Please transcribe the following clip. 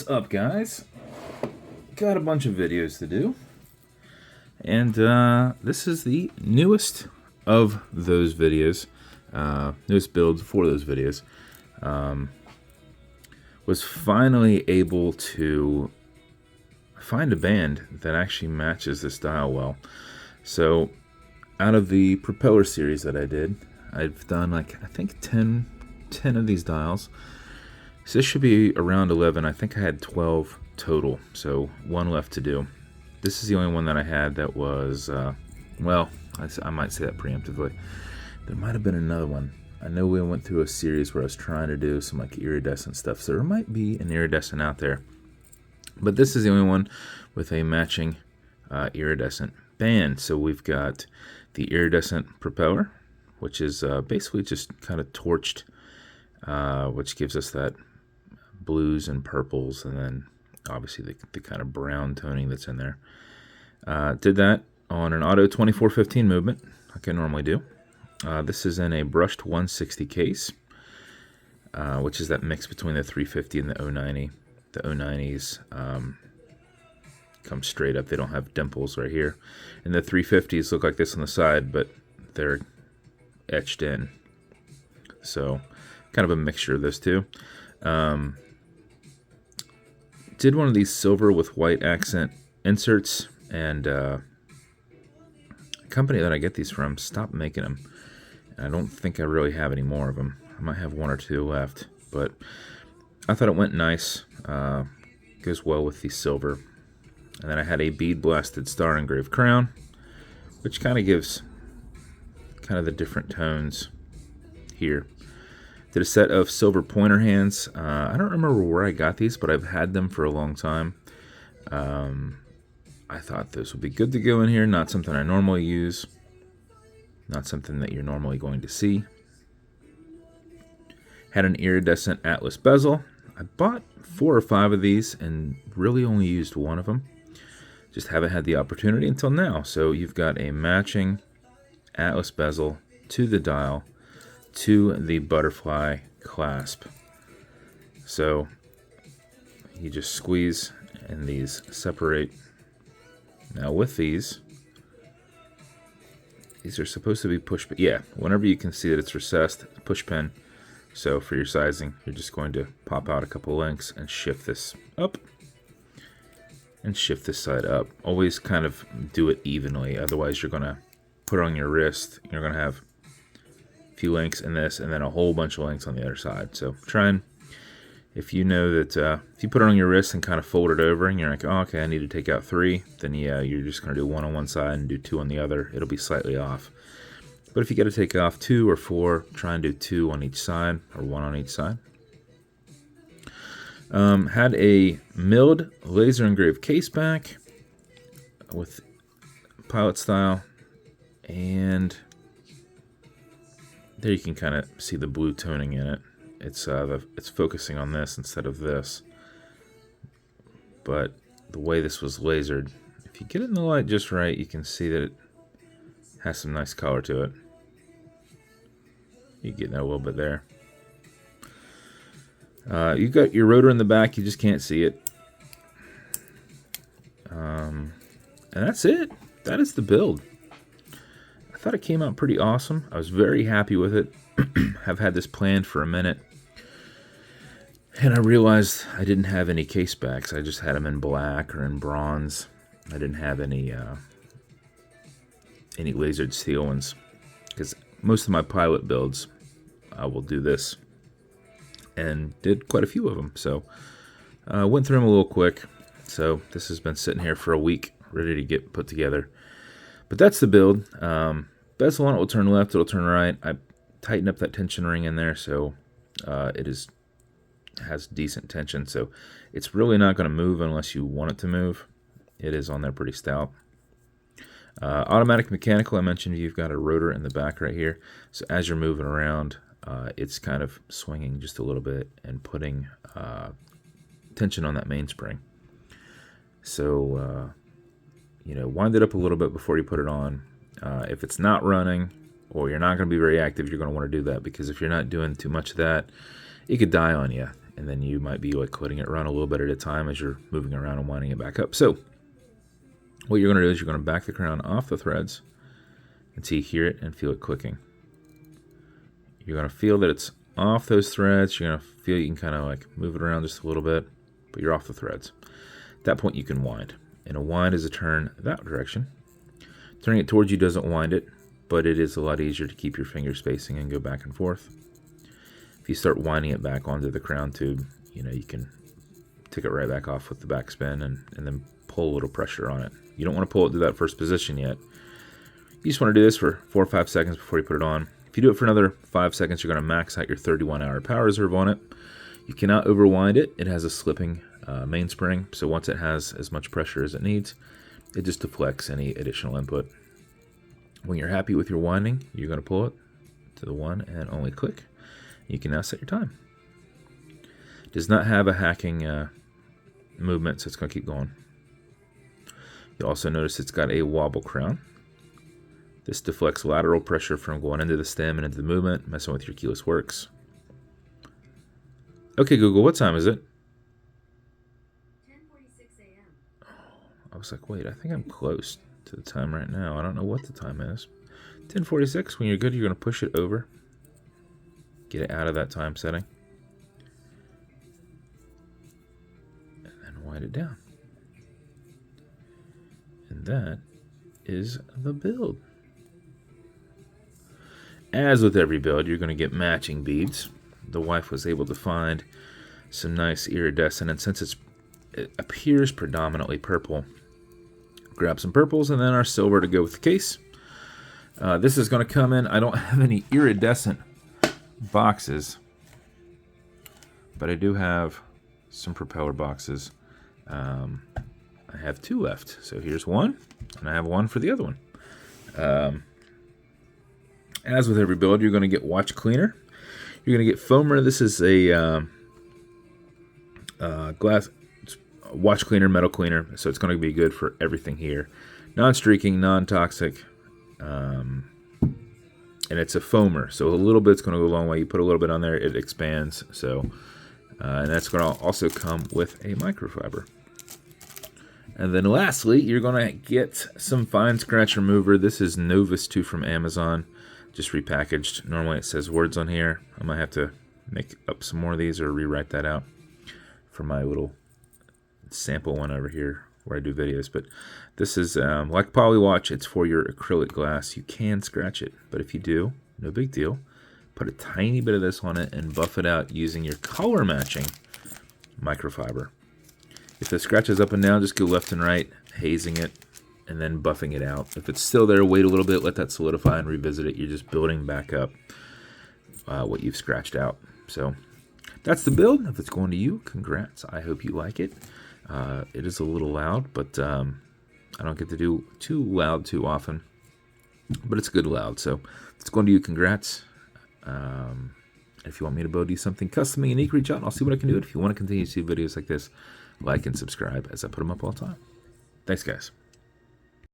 What's up, guys? Got a bunch of videos to do, and this is the newest of those videos, newest build for those videos. Was finally able to find a band that actually matches this dial well. So out of the Propeller series that I did, I've done like I think 10 of these dials. So this should be around 11. I think I had 12 total, so one left to do. This is the only one that I had that was, well, I might say that preemptively. There might have been another one. I know we went through a series where I was trying to do some like iridescent stuff, so there might be an iridescent out there. But this is the only one with a matching iridescent band. So we've got the iridescent propeller, which is basically just kind of torched, which gives us that blues and purples, and then obviously the kind of brown toning that's in there. Did that on an auto 2415 movement like I normally do. This is in a brushed 160 case, which is that mix between the 350 and the 090. The 090s come straight up. They don't have dimples right here. And the 350s look like this on the side, but they're etched in. So kind of a mixture of those two. Did one of these silver with white accent inserts, and a company that I get these from stopped making them. I don't think I really have any more of them. I might have one or two left, but I thought it went nice. Goes well with the silver. And then I had a bead blasted star engraved crown, which kind of gives kind of the different tones here. Did a set of silver pointer hands. I don't remember where I got these, but I've had them for a long time. I thought those would be good to go in here. Not something I normally use. Not something that you're normally going to see. Had an iridescent Atlas bezel. I bought 4 or 5 of these and really only used one of them. Just haven't had the opportunity until now. So you've got a matching Atlas bezel to the dial, to the butterfly clasp. So you just squeeze and these separate. Now with these are supposed to be push pin. Yeah, whenever you can see that it's recessed, push pin. So for your sizing, you're just going to pop out a couple links and shift this up and shift this side up. Always kind of do it evenly, otherwise you're going to put it on your wrist. You're going to have few links in this and then a whole bunch of links on the other side. So try and, if you know that if you put it on your wrist and kind of fold it over and you're like, oh, okay, I need to take out 3, then yeah, you're just going to do 1 on one side and do 2 on the other. It'll be slightly off. But if you got to take off 2 or 4, try and do 2 on each side or 1 on each side. Had a milled laser engraved caseback with pilot style, and there you can kind of see the blue toning in it. It's focusing on this instead of this. But the way this was lasered, if you get it in the light just right, you can see that it has some nice color to it. You get that a little bit there. You've got your rotor in the back, you just can't see it. And that's it. That is the build. I thought it came out pretty awesome. I was very happy with it. Have had this planned for a minute. And I realized I didn't have any case backs. I just had them in black or in bronze. I didn't have any lasered steel ones. Because most of my pilot builds, I will do this. And did quite a few of them. So went through them a little quick. So this has been sitting here for a week, ready to get put together. But that's the build. Bezel on it will turn left, it'll turn right. I tightened up that tension ring in there, so it has decent tension. So it's really not going to move unless you want it to move. It is on there pretty stout. Automatic mechanical, I mentioned you've got a rotor in the back right here. So as you're moving around, it's kind of swinging just a little bit and putting tension on that mainspring. So, wind it up a little bit before you put it on. If it's not running or you're not going to be very active, you're going to want to do that, because if you're not doing too much of that, it could die on you. and then you might be like letting it run a little bit at a time as you're moving around and winding it back up. So what you're going to do is you're going to back the crown off the threads until you hear it and feel it clicking. You're going to feel that it's off those threads. You're going to feel you can kind of like move it around just a little bit, but you're off the threads. At that point you can wind, and a wind is a turn that direction. Turning it towards you doesn't wind it, but it is a lot easier to keep your finger spacing and go back and forth. If you start winding it back onto the crown tube, you can take it right back off with the backspin and then pull a little pressure on it. You don't want to pull it to that first position yet. You just want to do this for 4 or 5 seconds before you put it on. If you do it for another 5 seconds, you're going to max out your 31-hour power reserve on it. You cannot overwind it. It has a slipping mainspring, so once it has as much pressure as it needs, it just deflects any additional input. When you're happy with your winding, you're going to pull it to the one and only click. You can now set your time. It does not have a hacking movement, so it's going to keep going. You'll also notice it's got a wobble crown. This deflects lateral pressure from going into the stem and into the movement, messing with your keyless works. Okay, Google, what time is it? 10:46 a.m. I was like, wait, I think I'm close to the time right now. I don't know what the time is. 10:46. When you're good, you're going to push it over. Get it out of that time setting. And then wind it down. And that is the build. As with every build, you're going to get matching beads. The wife was able to find some nice iridescent, and since it appears predominantly purple, grab some purples and then our silver to go with the case. This is going to come in. I don't have any iridescent boxes, but I do have some propeller boxes. I have 2 left, so here's one, and I have one for the other one. As with every build, you're going to get watch cleaner. You're going to get foamer. This is a glass watch cleaner, metal cleaner, so it's going to be good for everything here. Non-streaking, non-toxic, and it's a foamer, so a little bit's going to go a long way. You put a little bit on there, it expands. So, and that's going to also come with a microfiber. And then lastly, you're going to get some fine scratch remover. This is Novus 2 from Amazon, just repackaged. Normally it says words on here. I might have to make up some more of these or rewrite that out for my little sample one over here where I do videos. But this is like Polywatch. It's for your acrylic glass. You can scratch it, but if you do, no big deal. Put a tiny bit of this on it and buff it out using your color matching microfiber. If the scratch is up and down, just go left and right, hazing it, and then buffing it out. If it's still there, wait a little bit, let that solidify and revisit it. You're just building back up what you've scratched out. So that's the build. If it's going to you, congrats. I hope you like it. It is a little loud, but I don't get to do too loud too often. But it's good loud. So if it's going to you, congrats. If you want me to build you something custom and unique, reach out and I'll see what I can do. If you want to continue to see videos like this, like and subscribe as I put them up all the time. Thanks, guys.